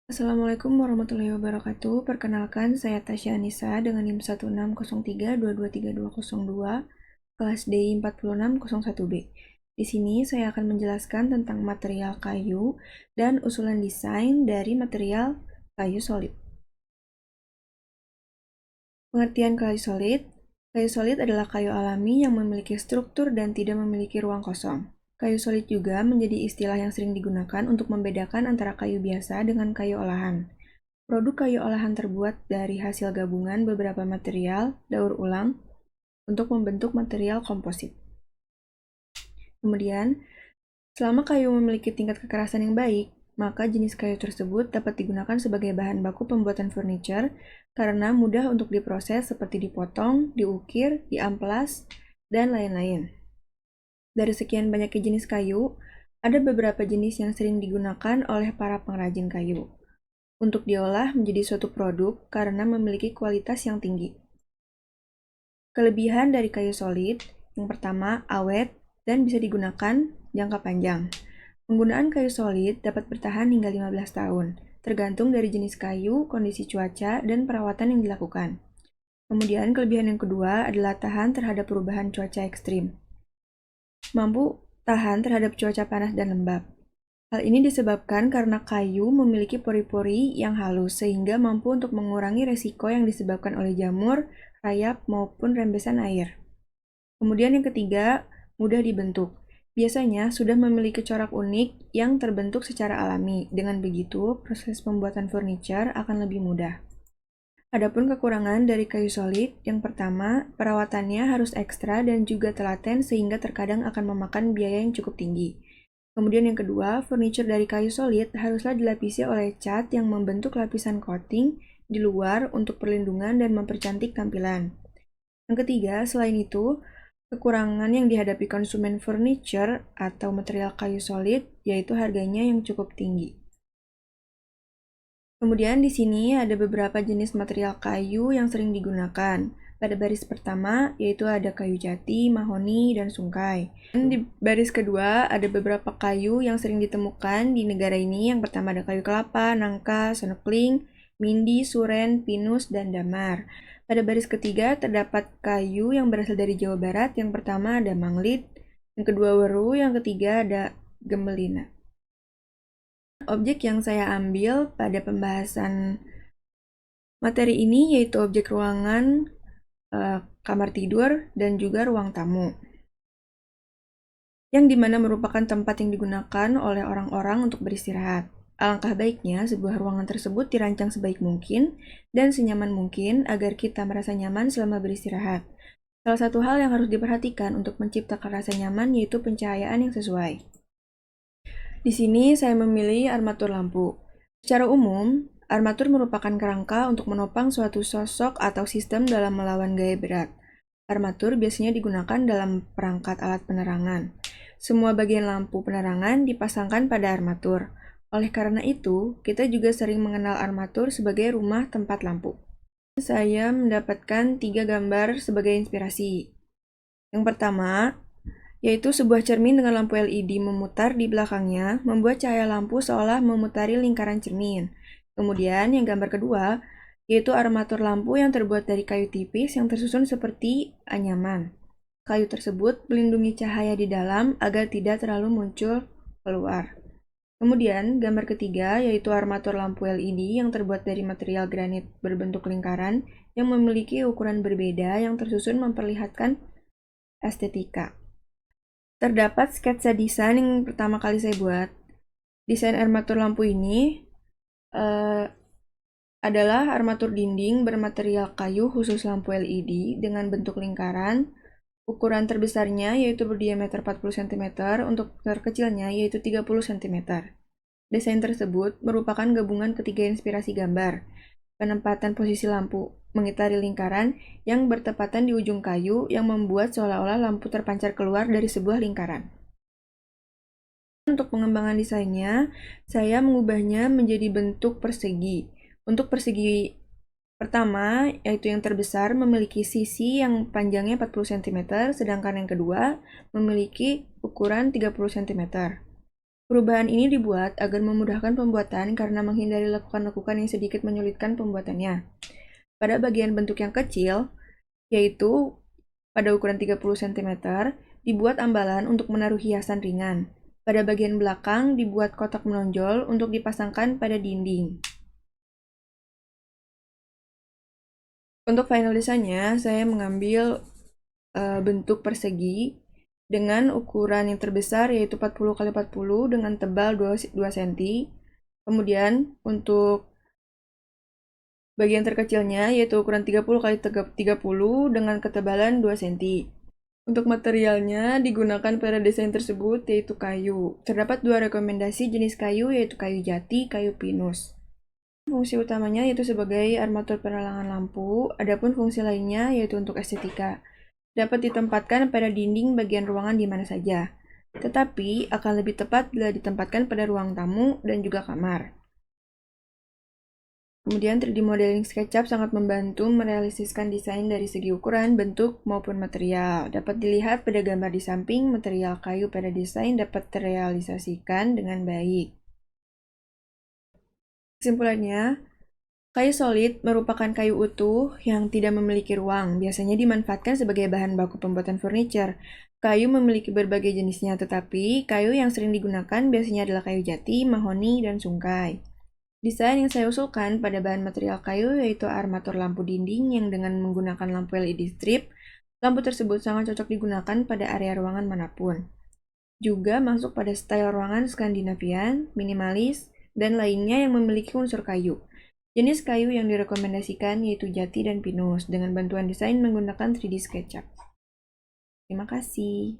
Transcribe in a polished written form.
Assalamualaikum warahmatullahi wabarakatuh. Perkenalkan, saya Tasya Anissa dengan NIM 16032232202, kelas DI 4601B. Di sini saya akan menjelaskan tentang material kayu dan usulan desain dari material kayu solid. Pengertian kayu solid. Kayu solid adalah kayu alami yang memiliki struktur dan tidak memiliki ruang kosong. Kayu solid juga menjadi istilah yang sering digunakan untuk membedakan antara kayu biasa dengan kayu olahan. Produk kayu olahan terbuat dari hasil gabungan beberapa material daur ulang untuk membentuk material komposit. Kemudian, selama kayu memiliki tingkat kekerasan yang baik, maka jenis kayu tersebut dapat digunakan sebagai bahan baku pembuatan furniture karena mudah untuk diproses seperti dipotong, diukir, diamplas, dan lain-lain. Dari sekian banyaknya jenis kayu, ada beberapa jenis yang sering digunakan oleh para pengrajin kayu untuk diolah menjadi suatu produk karena memiliki kualitas yang tinggi. Kelebihan dari kayu solid, yang pertama, awet dan bisa digunakan jangka panjang. Penggunaan kayu solid dapat bertahan hingga 15 tahun, tergantung dari jenis kayu, kondisi cuaca, dan perawatan yang dilakukan. Kemudian kelebihan yang kedua adalah tahan terhadap perubahan cuaca ekstrim. Mampu tahan terhadap cuaca panas dan lembab. Hal ini disebabkan karena kayu memiliki pori-pori yang halus sehingga mampu untuk mengurangi resiko yang disebabkan oleh jamur, rayap, maupun rembesan air. Kemudian yang ketiga, mudah dibentuk. Biasanya sudah memiliki corak unik yang terbentuk secara alami. Dengan begitu, proses pembuatan furniture akan lebih mudah. Adapun kekurangan dari kayu solid, yang pertama, perawatannya harus ekstra dan juga telaten sehingga terkadang akan memakan biaya yang cukup tinggi. Kemudian yang kedua, furniture dari kayu solid haruslah dilapisi oleh cat yang membentuk lapisan coating di luar untuk perlindungan dan mempercantik tampilan. Yang ketiga, selain itu, kekurangan yang dihadapi konsumen furniture atau material kayu solid yaitu harganya yang cukup tinggi. Kemudian di sini ada beberapa jenis material kayu yang sering digunakan. Pada baris pertama, yaitu ada kayu jati, mahoni, dan sungkai. Dan di baris kedua, ada beberapa kayu yang sering ditemukan di negara ini. Yang pertama ada kayu kelapa, nangka, sonekling, mindi, suren, pinus, dan damar. Pada baris ketiga, terdapat kayu yang berasal dari Jawa Barat. Yang pertama ada manglit, yang kedua weru, yang ketiga ada gembelina. Objek yang saya ambil pada pembahasan materi ini yaitu objek ruangan, kamar tidur, dan juga ruang tamu, yang dimana merupakan tempat yang digunakan oleh orang-orang untuk beristirahat. Alangkah baiknya sebuah ruangan tersebut dirancang sebaik mungkin dan senyaman mungkin agar kita merasa nyaman selama beristirahat. Salah satu hal yang harus diperhatikan untuk menciptakan rasa nyaman yaitu pencahayaan yang sesuai. Di sini saya memilih armatur lampu. Secara umum, armatur merupakan kerangka untuk menopang suatu sosok atau sistem dalam melawan gaya berat. Armatur biasanya digunakan dalam perangkat alat penerangan. Semua bagian lampu penerangan dipasangkan pada armatur. Oleh karena itu, kita juga sering mengenal armatur sebagai rumah tempat lampu. Saya mendapatkan 3 gambar sebagai inspirasi. Yang pertama, yaitu sebuah cermin dengan lampu LED memutar di belakangnya, membuat cahaya lampu seolah memutari lingkaran cermin. Kemudian yang gambar kedua, yaitu armatur lampu yang terbuat dari kayu tipis yang tersusun seperti anyaman. Kayu tersebut melindungi cahaya di dalam agar tidak terlalu muncul keluar. Kemudian gambar ketiga, yaitu armatur lampu LED yang terbuat dari material granit berbentuk lingkaran yang memiliki ukuran berbeda yang tersusun memperlihatkan estetika. Terdapat sketsa desain yang pertama kali saya buat. Desain armatur lampu ini adalah armatur dinding bermaterial kayu khusus lampu LED dengan bentuk lingkaran. Ukuran terbesarnya yaitu berdiameter 40 cm, untuk terkecilnya yaitu 30 cm. Desain tersebut merupakan gabungan ketiga inspirasi gambar. Penempatan posisi lampu mengitari lingkaran yang bertepatan di ujung kayu yang membuat seolah-olah lampu terpancar keluar dari sebuah lingkaran. Untuk pengembangan desainnya, saya mengubahnya menjadi bentuk persegi. Untuk persegi pertama, yaitu yang terbesar, memiliki sisi yang panjangnya 40 cm, sedangkan yang kedua memiliki ukuran 30 cm. Perubahan ini dibuat agar memudahkan pembuatan karena menghindari lekukan-lekukan yang sedikit menyulitkan pembuatannya. Pada bagian bentuk yang kecil, yaitu pada ukuran 30 cm, dibuat ambalan untuk menaruh hiasan ringan. Pada bagian belakang dibuat kotak menonjol untuk dipasangkan pada dinding. Untuk final desainnya, saya mengambil bentuk persegi dengan ukuran yang terbesar yaitu 40 x 40 dengan tebal 2 cm. Kemudian untuk bagian terkecilnya yaitu ukuran 30 x 30 dengan ketebalan 2 cm. Untuk materialnya digunakan pada desain tersebut yaitu kayu. Terdapat dua rekomendasi jenis kayu yaitu kayu jati, kayu pinus. Fungsi utamanya yaitu sebagai armatur penerangan lampu, adapun fungsi lainnya yaitu untuk estetika. Dapat ditempatkan pada dinding bagian ruangan di mana saja, tetapi akan lebih tepat bila ditempatkan pada ruang tamu dan juga kamar. Kemudian 3D Modeling SketchUp sangat membantu merealisasikan desain dari segi ukuran, bentuk, maupun material. Dapat dilihat pada gambar di samping, material kayu pada desain dapat terrealisasikan dengan baik. Kesimpulannya, kayu solid merupakan kayu utuh yang tidak memiliki ruang, biasanya dimanfaatkan sebagai bahan baku pembuatan furniture. Kayu memiliki berbagai jenisnya, tetapi kayu yang sering digunakan biasanya adalah kayu jati, mahoni, dan sungkai. Desain yang saya usulkan pada bahan material kayu yaitu armatur lampu dinding yang dengan menggunakan lampu LED strip. Lampu tersebut sangat cocok digunakan pada area ruangan manapun. Juga masuk pada style ruangan Skandinavian, minimalis, dan lainnya yang memiliki unsur kayu. Jenis kayu yang direkomendasikan yaitu jati dan pinus dengan bantuan desain menggunakan 3D SketchUp. Terima kasih.